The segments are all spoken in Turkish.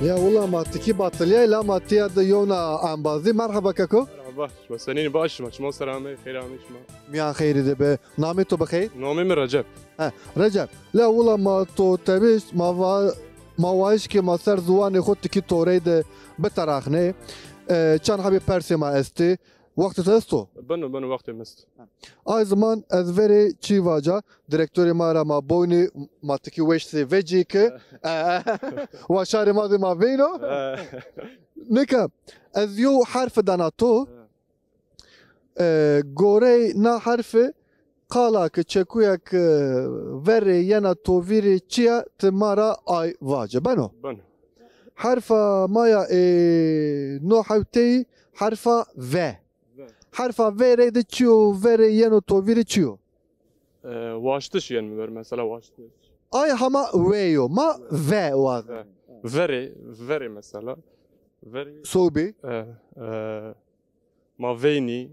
يا والله ما تكي باطلية لا ما تياد يونا أنبازي مرحبا كاكو مرحبا بسنيني باش ما سلامي خير عميش ما ميان خيري دبي نامي تو بخير نومي من رجب رجب لا والله ما تو تبيش ما وايش كي ما سر زواني خود تكي توريد بتراخني كان حبي بيرسي ما استي وقت تستو بنو وقت مست آی زمان از وری چی واجا دکتری ما را ما بونی ما تکی وشتی وجی که و شهر ماضی ما بینو نکه از یو حرف داناتو گوری نا حرف قالا که چکویا که وری ینا تو ویری چیا تمارا آی واجا بنو حرف مایا نو حوتی حرف و حرف وره ده چیو وره ینو تو ویری چیو واشتش yani ver mesela واشتش ay hama veyo ma ve var very mesela very sobi ma veni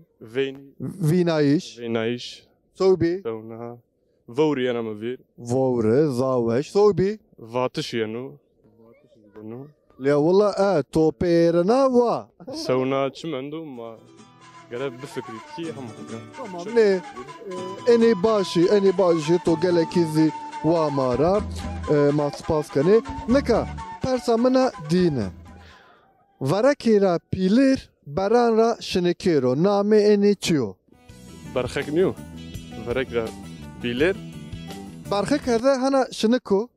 vinaiş sobi sonra vori yana mı ver vore zaveş sobi vatış yanu ya valla to perna va sonra çimendo ma قرب بفكري كي هم tamam ne eni başı to gelekizi va mara ma spaskane neka persamına dine varakira pilir baranra şinekero name eni çiyo برخك نيو برخك بيلر barxı kada hana şineko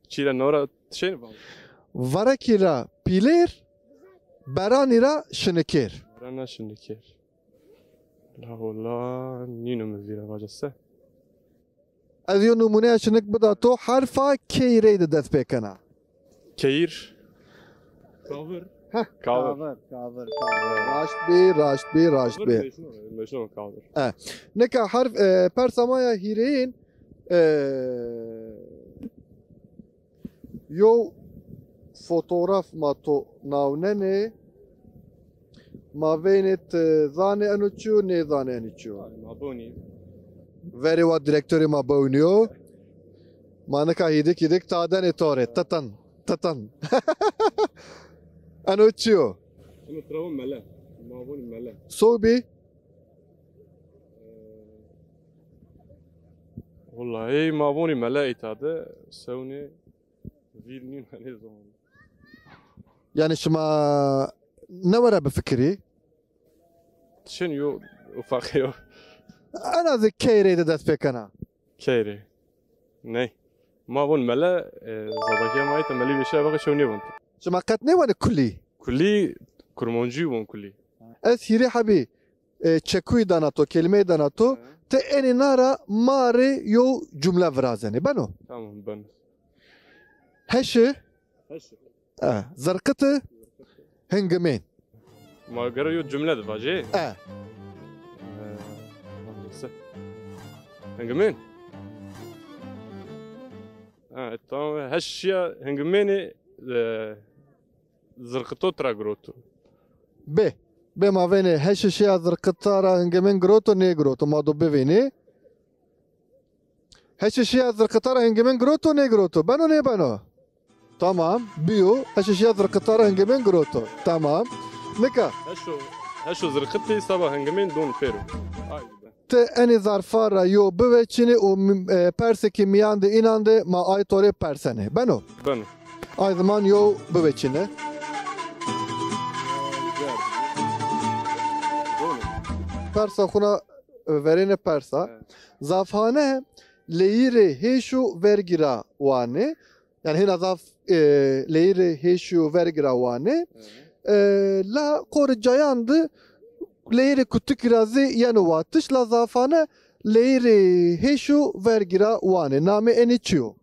çile nora şey var varakira pilir baranira şineker Rana şindiker. La valla nino mu vira vajası. از یو نمونه شنک بدا تو حرفا کی رید دست بکنا Keyir. Kavur. راشت بی Meşhur kavur. نکا حرف پرسامایا هیرین یو fotoğraf ma to navnene ma venet zane anuçu ne zane anuçu Mabuni. veri wa direktörü ma boniyo manaka hidik tadan etore tatan anuçu Ama travma mele. Mabuni mele. sobi Vallahi mabuni mele itadı. Sevni vilni mele zaman. yani şuma ne var بفكري Şen yo ufak yo. انا ذكيري دست بكنا Keyri. Ne? Mabun mele zadaki ama ita meli bir şey bakı şevni buntu. شما قد ne var kulli Kulli kurmoncu bun kulli. es hiri habi çekuy danato kelime danato te eni nara mare yo cümle vrazeni bano Tamam ben. heşi زرقته هنجمين ما قرأ يو جملة دفاجي. هنجمين. تمام هالشيء هنجميني زرقتو تراجروتو. به ما vene heşi şey زرقتارا هنجمين جروتو ne جروتو ما دو بفيني heşi şey زرقتارا هنجمين جروتو ne جروتو بانو ne بانو tamam bio heşi زرقتارا هنجمين جروتو tamam neka هشو زرقتي sabah هنجمين دون فيرو. te eni zarfara yo beveçini o perseki miyande inande ma aytore persene beno Ben. ay zaman yo beveçine persa khuna verene persa zafhane leyire heşu vergira wane yani hina zaf leyire heşu vergira wane la korcayandı leyre kutu kirazı yanı vatış la zafane leyre heşu vergira wane name eniçiyo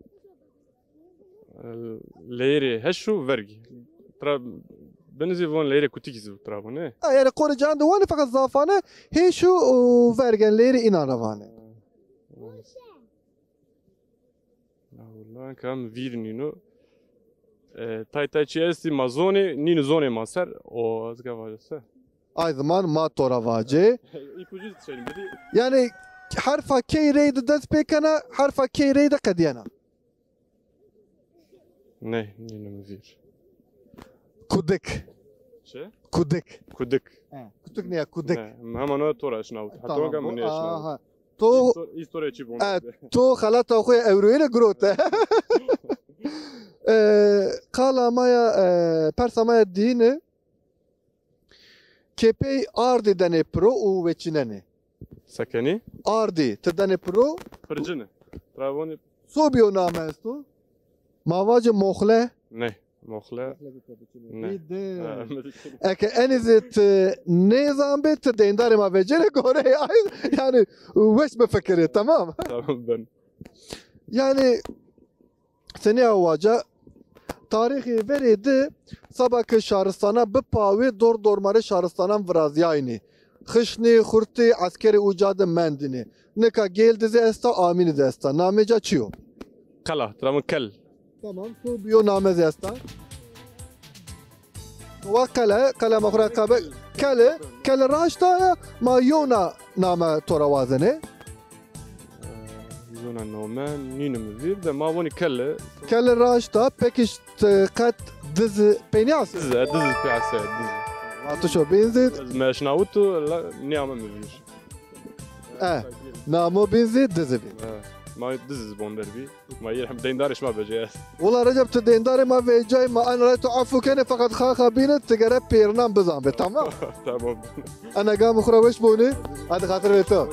Leyri heşu vergi. Benzi von leyre kutikiz bu tarafı ne? yani korcayandı wane fakat zafane heşu vergen leyre inana wane Allah kam virnino. Tay çiğesi mazoni nino zone maser o azga vajası. ay zaman ma toravace İpucu söyleyeyim dedi. yani harfa K reyde dest pekana harfa K reyde kadiyana نه نمی‌ویر کودک چه کودک کودک کودک نه کودک نه همانا تو را شناوت حتی وقت من نشناوت تو ایستوره چی بون تو خلات اخوی اوروین گروته قالا مایا پرسا مایا دینه کپی آردی دنه پرو و وچیننه سکنی آردی تدنه پرو پرجنه تراونی صوبیو نامه استو مواج مخله نه مخله نه اگه انیزت نظام بیت دیندار ما وجره گوره yani وش بفکره tamam tamam ben yani seni avaca tarihi veridi sabah şaristana bpavi dor şaristana vraziyayni خشنی خورتی عسکری اوجاد مندینی نکا گیل دیزه استا آمین دیزه استا نامه جا چیو؟ کلا ترامون کل تمام تو بیو نامه دیزه استا و کله مخوره قبل کله راشتا ما یونا نامه تورا وازنه یونا نامه نینم ویر ده ما بونی کله راشتا پکش قد دیز پینیاس دیز پیاسه دیز تو شو بینزید ما شناوتو لا نعمه مفيش نامو بینزید دیزه بین ما دیز بوندر بی ما يرحم ديندارش ما بجاس والله رجب تديندار ما في جاي ما انا رأيت عفو كان فقط خاخه بينت تقرب بيرنام بزامبي تمام تمام انا قام اخرى وش بوني هذا خاطر تو